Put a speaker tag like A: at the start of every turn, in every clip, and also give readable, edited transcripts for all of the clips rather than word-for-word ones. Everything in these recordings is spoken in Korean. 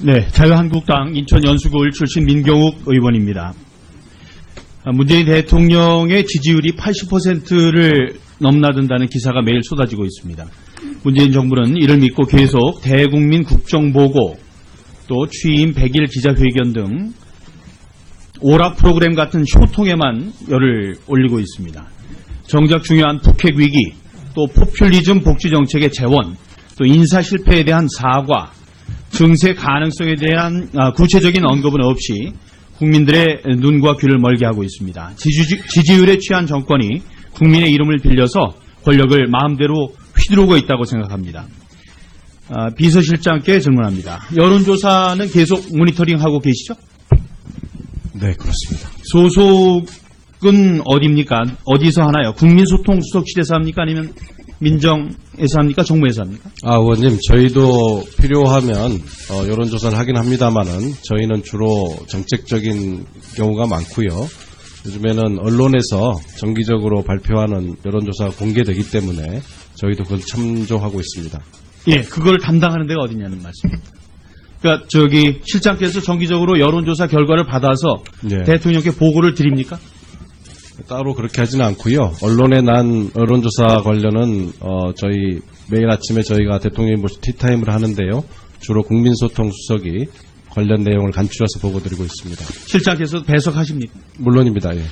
A: 네, 자유한국당 인천 연수구을 출신 민경욱 의원입니다. 문재인 대통령의 지지율이 80%를 넘나든다는 기사가 매일 쏟아지고 있습니다. 문재인 정부는 이를 믿고 계속 대국민 국정보고, 또 취임 100일 기자회견 등 오락 프로그램 같은 쇼통에만 열을 올리고 있습니다. 정작 중요한 북핵 위기, 또 포퓰리즘 복지 정책의 재원, 또 인사 실패에 대한 사과, 증세 가능성에 대한 구체적인 언급은 없이 국민들의 눈과 귀를 멀게 하고 있습니다. 지지율에 취한 정권이 국민의 이름을 빌려서 권력을 마음대로 휘두르고 있다고 생각합니다. 비서실장께 질문합니다. 여론조사는 계속 모니터링하고 계시죠?
B: 네, 그렇습니다.
A: 소속은 어디입니까? 어디서 하나요? 국민소통수석실에서 합니까? 아니면 민정에서 합니까? 정무에서 합니까?
B: 의원님, 저희도 필요하면 여론조사를 하긴 합니다만은 저희는 주로 정책적인 경우가 많고요. 요즘에는 언론에서 정기적으로 발표하는 여론조사가 공개되기 때문에 저희도 그걸 참조하고 있습니다.
A: 예, 그걸 담당하는 데가 어디냐는 말씀입니다. 그러니까 실장께서 정기적으로 여론조사 결과를 받아서
B: 네.
A: 대통령께 보고를 드립니까?
B: 따로 그렇게 하지는 않고요. 언론에 난 여론조사 관련은 저희 매일 아침에 저희가 대통령이 모시고 티타임을 하는데요. 주로 국민소통 수석이 관련 내용을 간추려서 보고드리고 있습니다.
A: 실장께서 배석하십니까?
B: 물론입니다. 예.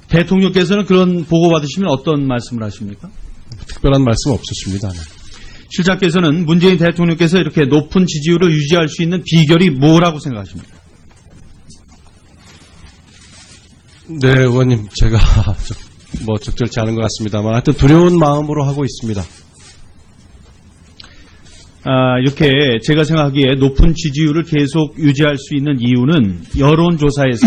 A: 대통령께서는 그런 보고 받으시면 어떤 말씀을 하십니까?
B: 특별한 말씀 없으십니다. 네.
A: 실장께서는 문재인 대통령께서 이렇게 높은 지지율을 유지할 수 있는 비결이 뭐라고 생각하십니까?
B: 네, 의원님, 제가 적절치 않은 것 같습니다만 하여튼 두려운 마음으로 하고 있습니다.
A: 이렇게 제가 생각하기에 높은 지지율을 계속 유지할 수 있는 이유는 여론조사에서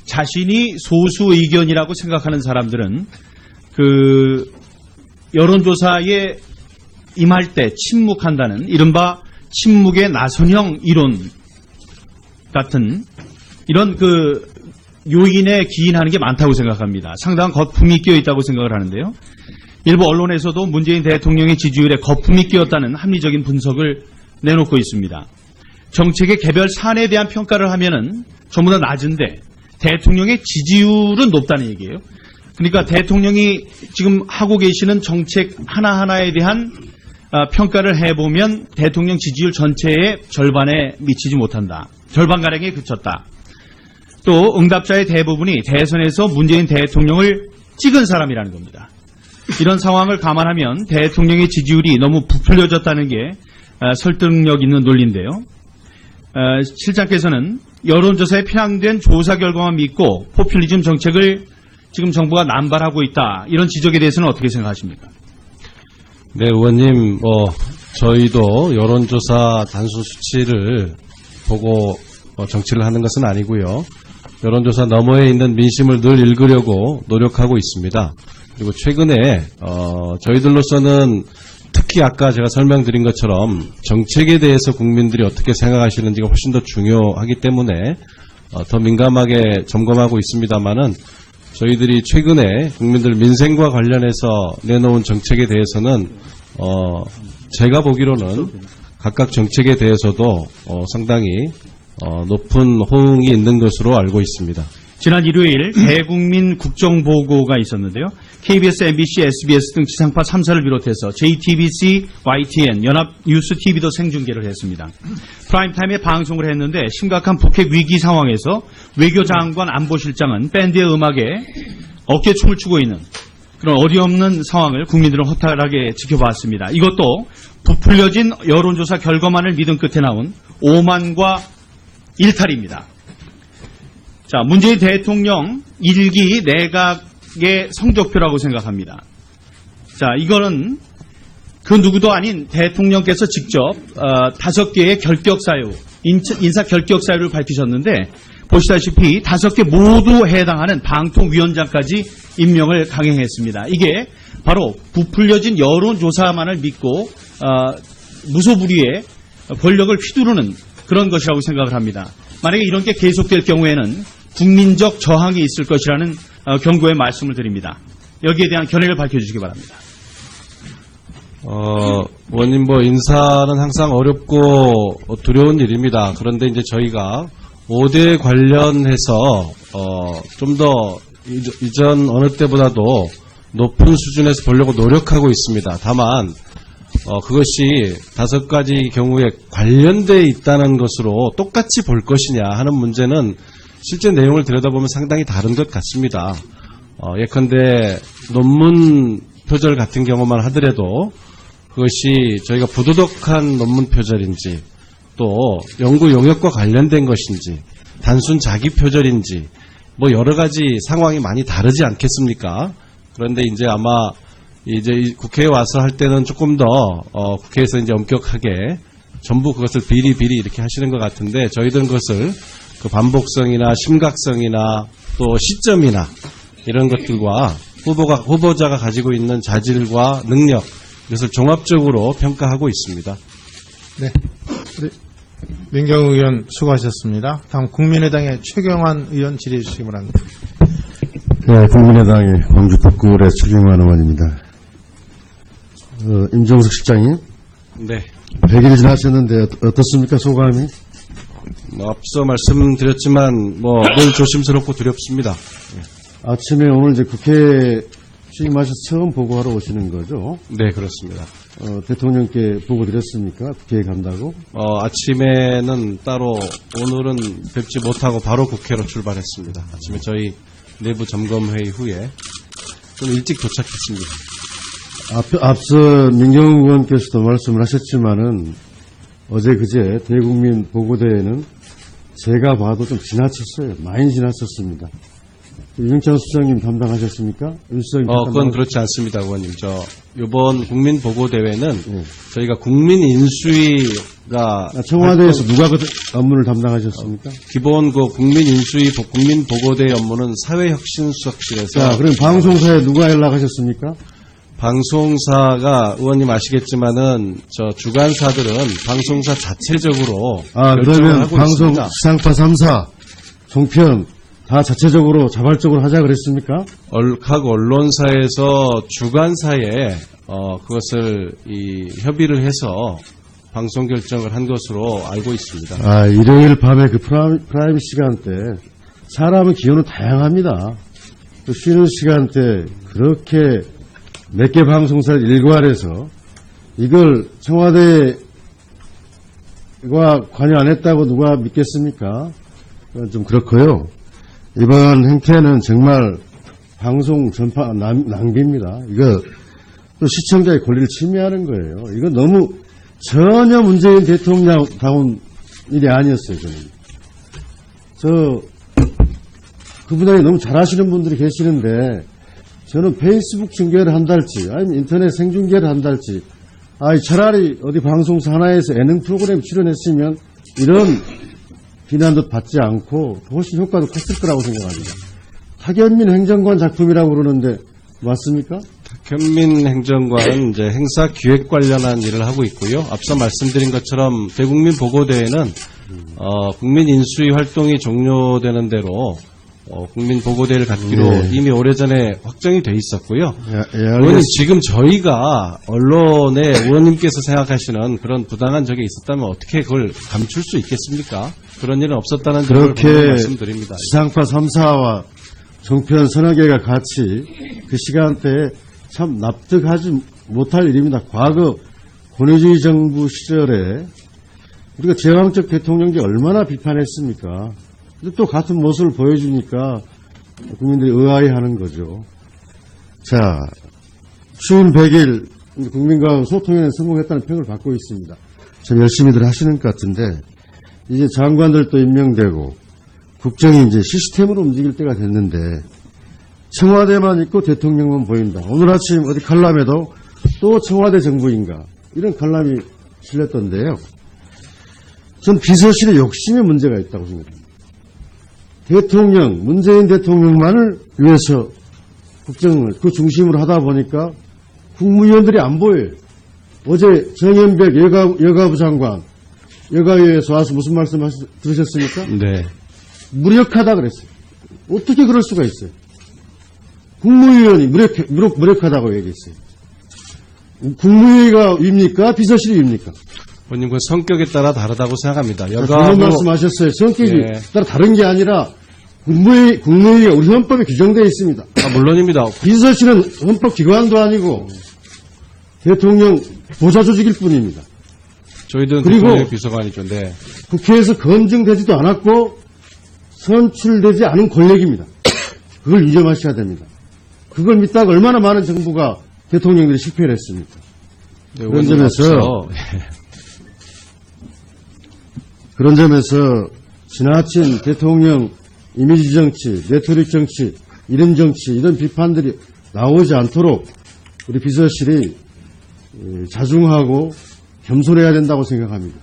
A: 자신이 소수 의견이라고 생각하는 사람들은 그 여론조사에 임할 때 침묵한다는 이른바 침묵의 나선형 이론 같은 이런 요인에 기인하는 게 많다고 생각합니다. 상당한 거품이 끼어 있다고 생각을 하는데요. 일부 언론에서도 문재인 대통령의 지지율에 거품이 끼었다는 합리적인 분석을 내놓고 있습니다. 정책의 개별 사안에 대한 평가를 하면은 전부 다 낮은데 대통령의 지지율은 높다는 얘기예요. 그러니까 대통령이 지금 하고 계시는 정책 하나하나에 대한 평가를 해보면 대통령 지지율 전체의 절반에 미치지 못한다. 절반가량에 그쳤다. 또 응답자의 대부분이 대선에서 문재인 대통령을 찍은 사람이라는 겁니다. 이런 상황을 감안하면 대통령의 지지율이 너무 부풀려졌다는 게 설득력 있는 논리인데요. 실장께서는 여론조사에 편향된 조사 결과만 믿고 포퓰리즘 정책을 지금 정부가 남발하고 있다. 이런 지적에 대해서는 어떻게 생각하십니까?
B: 네, 의원님, 저희도 여론조사 단순 수치를 보고 정치를 하는 것은 아니고요. 여론조사 너머에 있는 민심을 늘 읽으려고 노력하고 있습니다. 그리고 최근에 저희들로서는 특히 아까 제가 설명드린 것처럼 정책에 대해서 국민들이 어떻게 생각하시는지가 훨씬 더 중요하기 때문에 더 민감하게 점검하고 있습니다만은 저희들이 최근에 국민들 민생과 관련해서 내놓은 정책에 대해서는 제가 보기로는 각각 정책에 대해서도 상당히 높은 호응이 있는 것으로 알고 있습니다.
A: 지난 일요일 대국민 국정보고가 있었는데요. KBS, MBC, SBS 등 지상파 3사를 비롯해서 JTBC, YTN, 연합뉴스TV도 생중계를 했습니다. 프라임타임에 방송을 했는데 심각한 북핵 위기 상황에서 외교장관 안보실장은 밴드의 음악에 어깨춤을 추고 있는 그런 어이없는 상황을 국민들은 허탈하게 지켜봤습니다. 이것도 부풀려진 여론조사 결과만을 믿은 끝에 나온 오만과 일탈입니다. 자, 문재인 대통령 1기 내각의 성적표라고 생각합니다. 자, 이거는 그 누구도 아닌 대통령께서 직접 5개의 결격사유, 인사 결격사유를 밝히셨는데 보시다시피 5개 모두 해당하는 방통위원장까지 임명을 강행했습니다. 이게 바로 부풀려진 여론조사만을 믿고 무소불위의 권력을 휘두르는 그런 것이라고 생각을 합니다. 만약에 이런 게 계속될 경우에는 국민적 저항이 있을 것이라는 경고의 말씀을 드립니다. 여기에 대한 견해를 밝혀주시기 바랍니다.
B: 의원님 인사는 항상 어렵고 두려운 일입니다. 그런데 이제 저희가 5대 관련해서 좀 더 이전 어느 때보다도 높은 수준에서 보려고 노력하고 있습니다. 다만 그것이 5가지 경우에 관련돼 있다는 것으로 똑같이 볼 것이냐 하는 문제는 실제 내용을 들여다보면 상당히 다른 것 같습니다. 예컨대 논문 표절 같은 경우만 하더라도 그것이 저희가 부도덕한 논문 표절인지 또 연구 용역과 관련된 것인지 단순 자기 표절인지 여러 가지 상황이 많이 다르지 않겠습니까? 그런데 이제 아마 이제 국회에 와서 할 때는 조금 더 국회에서 이제 엄격하게 전부 그것을 비리 이렇게 하시는 것 같은데 저희들은 그것을 그 반복성이나 심각성이나 또 시점이나 이런 것들과 후보자가 가지고 있는 자질과 능력 이것을 종합적으로 평가하고 있습니다.
C: 네, 우리 민경우 의원 수고하셨습니다. 다음 국민의당의 최경환 의원 질의해 주시기 바랍니다.
D: 네, 국민의당의 광주 북구의 최경환 의원입니다. 임종석 실장님,
B: 네.
D: 100일 지나셨는데 어떻습니까, 소감이?
B: 앞서 말씀드렸지만 늘 조심스럽고 두렵습니다.
D: 아침에 오늘 이제 국회에 취임하셔서 처음 보고하러 오시는 거죠?
B: 네, 그렇습니다.
D: 대통령께 보고 드렸습니까? 국회에 간다고?
B: 아침에는 따로 오늘은 뵙지 못하고 바로 국회로 출발했습니다. 아침에 저희 내부 점검회의 후에 좀 일찍 도착했습니다.
D: 앞서 민경우 의원께서도 말씀을 하셨지만은 어제 그제 대국민 보고대회는 제가 봐도 좀 지나쳤어요. 많이 지나쳤습니다. 윤영찬 수장님 담당하셨습니까? 윤 수장님
B: 그건 그렇지 않습니다, 의원님. 이번 국민보고대회는 저희가 국민인수위가
D: 청와대에서 누가 그 업무를 담당하셨습니까?
B: 기본 국민인수위 국민보고대회 업무는 사회혁신수석실에서.
D: 자, 그럼 방송사에 누가 연락하셨습니까?
B: 방송사가 의원님 아시겠지만은 주간사들은 방송사 자체적으로
D: 그러면
B: 하고
D: 방송
B: 있습니다.
D: 지상파 3사 종편 다 자체적으로 자발적으로 하자 그랬습니까?
B: 각 언론사에서 주간사에 그것을 협의를 해서 방송 결정을 한 것으로 알고 있습니다.
D: 일요일 밤에 그 프라임 시간대 사람의 기호는 다양합니다. 또 쉬는 시간대 그렇게 몇 개 방송사를 일괄해서 이걸 청와대가 관여 안 했다고 누가 믿겠습니까? 그건 좀 그렇고요. 이번 행태는 정말 방송 전파 낭비입니다. 이거 또 시청자의 권리를 침해하는 거예요. 이거 너무 전혀 문재인 대통령다운 일이 아니었어요, 저는. 그분들이 너무 잘하시는 분들이 계시는데 저는 페이스북 중계를 한달지 아니면 인터넷 생중계를 한달지 차라리 어디 방송사 하나에서 예능 프로그램 출연했으면 이런 비난도 받지 않고 훨씬 효과도 컸을 거라고 생각합니다. 탁현민 행정관 작품이라고 그러는데 맞습니까?
B: 탁현민 행정관은 이제 행사 기획 관련한 일을 하고 있고요. 앞서 말씀드린 것처럼 대국민 보고대회는 국민 인수위 활동이 종료되는 대로 국민 보고대회를 갖기로 이미 오래전에 확정이 돼 있었고요. 의원님, 지금 저희가 언론에 의원님께서 생각하시는 그런 부당한 적이 있었다면 어떻게 그걸 감출 수 있겠습니까? 그런 일은 없었다는 점을
D: 그렇게
B: 말씀드립니다.
D: 지상파 3사와 종편 서너 개가 같이 그 시간대에 참 납득하지 못할 일입니다. 과거 권위주의 정부 시절에 우리가 제왕적 대통령제 얼마나 비판했습니까? 근데 또 같은 모습을 보여주니까 국민들이 의아해하는 거죠. 자, 취임 100일 국민과 소통에 성공했다는 평을 받고 있습니다. 참 열심히들 하시는 것 같은데 이제 장관들도 임명되고 국정이 이제 시스템으로 움직일 때가 됐는데 청와대만 있고 대통령만 보인다. 오늘 아침 어디 칼럼에도 또 청와대 정부인가 이런 칼럼이 실렸던데요. 전 비서실에 욕심의 문제가 있다고 생각합니다. 대통령, 문재인 대통령만을 위해서 국정을 그 중심으로 하다 보니까 국무위원들이 안 보여요. 어제 정현백 여가부 장관 여가위에서 와서 무슨 말씀 들으셨습니까?
B: 네.
D: 무력하다 그랬어요. 어떻게 그럴 수가 있어요? 국무위원이 무력하다고 얘기했어요. 국무회의가 위입니까? 비서실이 위입니까?
B: 의원님, 그 성격에 따라 다르다고 생각합니다.
D: 그런
B: 여가부
D: 말씀하셨어요. 성격이
B: 예.
D: 따라 다른 게 아니라 국무회의가 우리 헌법에 규정되어 있습니다.
B: 물론입니다.
D: 비서실은 헌법기관도 아니고 대통령 보좌조직일 뿐입니다.
B: 저희들은
D: 그리고
B: 대통령의 비서관이죠. 네.
D: 국회에서 검증되지도 않았고 선출되지 않은 권력입니다. 그걸 인정하셔야 됩니다. 그걸 믿다가 얼마나 많은 정부가 대통령들이 실패를 했습니까?
B: 네,
D: 그런
B: 의원님
D: 점에서
B: 앞서
D: 그런 점에서 지나친 대통령 이미지 정치, 네트워크 정치, 이름 정치 이런 비판들이 나오지 않도록 우리 비서실이 자중하고 겸손해야 된다고 생각합니다.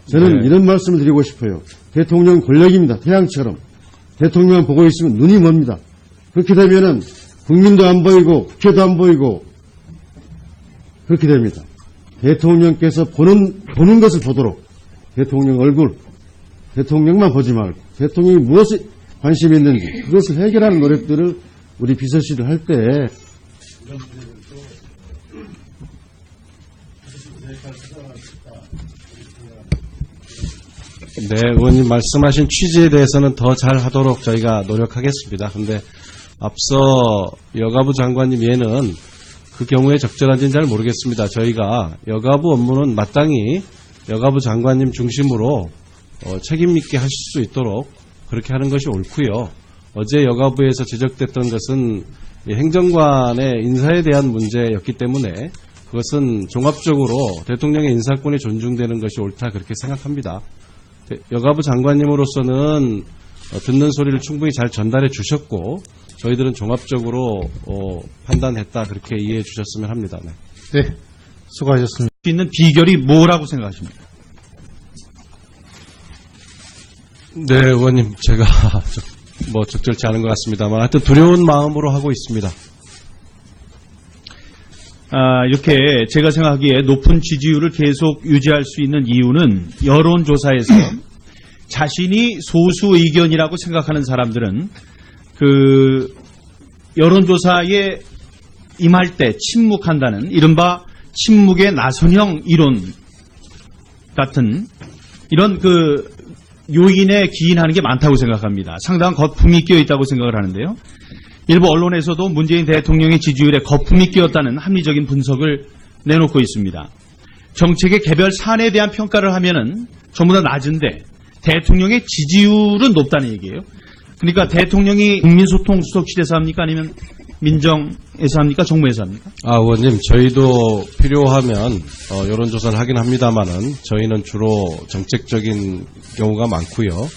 D: 저는
B: 네.
D: 이런 말씀을 드리고 싶어요. 대통령 권력입니다. 태양처럼. 대통령 보고 있으면 눈이 멉니다. 그렇게 되면은 국민도 안 보이고 국회도 안 보이고 그렇게 됩니다. 대통령께서 보는 것을 보도록 대통령 얼굴, 대통령만 보지 말고 대통령이 무엇에 관심이 있는지 그것을 해결하는 노력들을 우리 비서실을 할 때
B: 네, 의원님 말씀하신 취지에 대해서는 더 잘하도록 저희가 노력하겠습니다. 그런데 앞서 여가부 장관님 얘는 그 경우에 적절한지는 잘 모르겠습니다. 저희가 여가부 업무는 마땅히 여가부 장관님 중심으로 책임 있게 하실 수 있도록 그렇게 하는 것이 옳고요. 어제 여가부에서 지적됐던 것은 행정관의 인사에 대한 문제였기 때문에 그것은 종합적으로 대통령의 인사권이 존중되는 것이 옳다 그렇게 생각합니다. 여가부 장관님으로서는 듣는 소리를 충분히 잘 전달해 주셨고 저희들은 종합적으로 판단했다 그렇게 이해해 주셨으면 합니다. 네.
C: 네, 수고하셨습니다.
A: 수 있는 비결이 뭐라고 생각하십니까?
B: 네, 의원님 제가 뭐 적절치 않은 것 같습니다만 하여튼 두려운 마음으로 하고 있습니다.
A: 이렇게 제가 생각하기에 높은 지지율을 계속 유지할 수 있는 이유는 여론조사에서 자신이 소수 의견이라고 생각하는 사람들은 그 여론조사에 임할 때 침묵한다는 이른바 침묵의 나선형 이론 같은 이런 그 요인에 기인하는 게 많다고 생각합니다. 상당한 거품이 끼어 있다고 생각을 하는데요. 일부 언론에서도 문재인 대통령의 지지율에 거품이 끼었다는 합리적인 분석을 내놓고 있습니다. 정책의 개별 사안에 대한 평가를 하면은 전부 다 낮은데 대통령의 지지율은 높다는 얘기예요. 그러니까 대통령이 국민소통수석실에서 합니까? 아니면 민정에서 합니까? 정무에서 합니까?
B: 의원님 저희도 필요하면 여론조사를 하긴 합니다만은 저희는 주로 정책적인 경우가 많고요.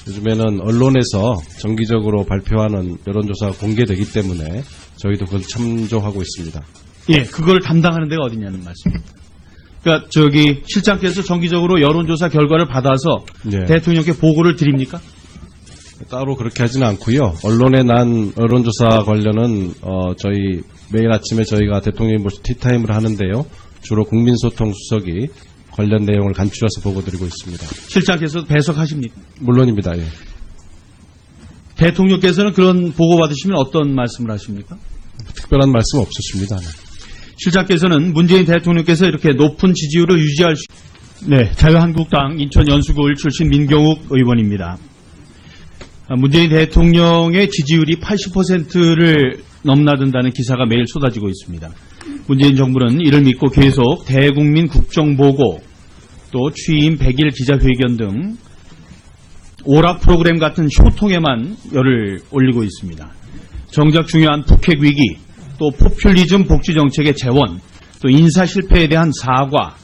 B: 요즘에는 언론에서 정기적으로 발표하는 여론조사가 공개되기 때문에 저희도 그걸 참조하고 있습니다.
A: 예, 그걸 담당하는 데가 어디냐는 말씀입니다. 그러니까 실장께서 정기적으로 여론조사 결과를 받아서
B: 네.
A: 대통령께 보고를 드립니까?
B: 따로 그렇게 하지는 않고요. 언론에 난 여론조사 관련은 저희 매일 아침에 저희가 대통령이 모시고 티타임을 하는데요. 주로 국민소통수석이 관련 내용을 간추려서 보고드리고 있습니다.
A: 실장께서 배석하십니까?
B: 물론입니다. 예.
A: 대통령께서는 그런 보고 받으시면 어떤 말씀을 하십니까?
B: 특별한 말씀 없으십니다. 네.
A: 실장께서는 문재인 대통령께서 이렇게 높은 지지율을 유지할 수 네, 자유한국당 인천 연수구을 출신 민경욱 의원입니다. 문재인 대통령의 지지율이 80%를 넘나든다는 기사가 매일 쏟아지고 있습니다. 문재인 정부는 이를 믿고 계속 대국민 국정보고 또 취임 100일 기자회견 등 오락 프로그램 같은 쇼통에만 열을 올리고 있습니다. 정작 중요한 북핵 위기, 또 포퓰리즘 복지 정책의 재원, 또 인사 실패에 대한 사과,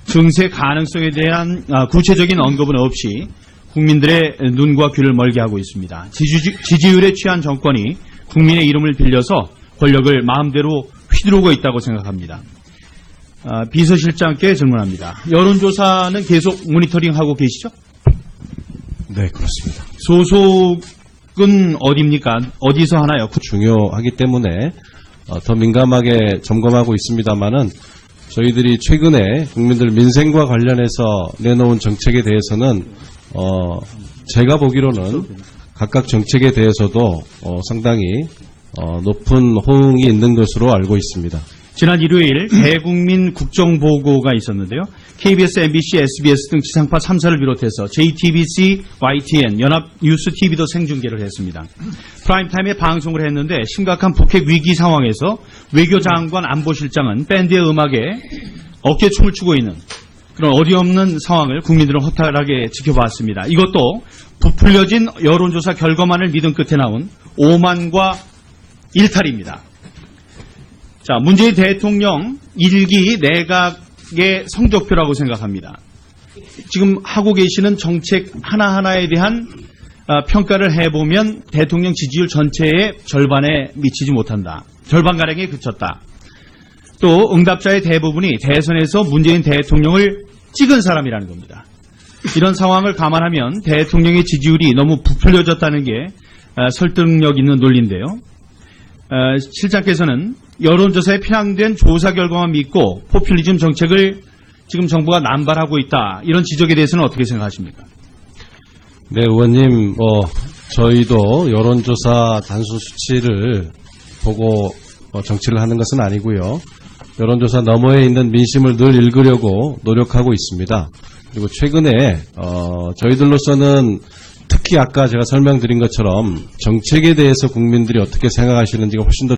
A: 증세 가능성에 대한 구체적인 언급은 없이 국민들의 눈과 귀를 멀게 하고 있습니다. 지지율에 취한 정권이 국민의 이름을 빌려서 권력을 마음대로 휘두르고 있다고 생각합니다. 비서실장께 질문합니다. 여론조사는 계속 모니터링하고 계시죠?
B: 네, 그렇습니다.
A: 소속은 어디입니까? 어디서 하나요?
B: 중요하기 때문에 더 민감하게 점검하고 있습니다만은 저희들이 최근에 국민들 민생과 관련해서 내놓은 정책에 대해서는 제가 보기로는 각각 정책에 대해서도 상당히 높은 호응이 있는 것으로 알고 있습니다.
A: 지난 일요일 대국민 국정보고가 있었는데요. KBS, MBC, SBS 등 지상파 3사를 비롯해서 JTBC, YTN, 연합뉴스TV도 생중계를 했습니다. 프라임타임에 방송을 했는데 심각한 북핵 위기 상황에서 외교장관 안보실장은 밴드의 음악에 어깨춤을 추고 있는 그런 어이없는 상황을 국민들은 허탈하게 지켜봤습니다. 이것도 부풀려진 여론조사 결과만을 믿은 끝에 나온 오만과 일탈입니다. 자, 문재인 대통령 1기 내각의 성적표라고 생각합니다. 지금 하고 계시는 정책 하나하나에 대한 평가를 해보면 대통령 지지율 전체의 절반에 미치지 못한다. 절반가량에 그쳤다. 또 응답자의 대부분이 대선에서 문재인 대통령을 찍은 사람이라는 겁니다. 이런 상황을 감안하면 대통령의 지지율이 너무 부풀려졌다는 게 설득력 있는 논리인데요. 실장께서는 여론조사에 편향된 조사 결과만 믿고 포퓰리즘 정책을 지금 정부가 남발하고 있다. 이런 지적에 대해서는 어떻게 생각하십니까?
B: 네, 의원님, 저희도 여론조사 단순 수치를 보고 정치를 하는 것은 아니고요. 여론조사 너머에 있는 민심을 늘 읽으려고 노력하고 있습니다. 그리고 최근에 저희들로서는 특히 아까 제가 설명드린 것처럼 정책에 대해서 국민들이 어떻게 생각하시는지가 훨씬 더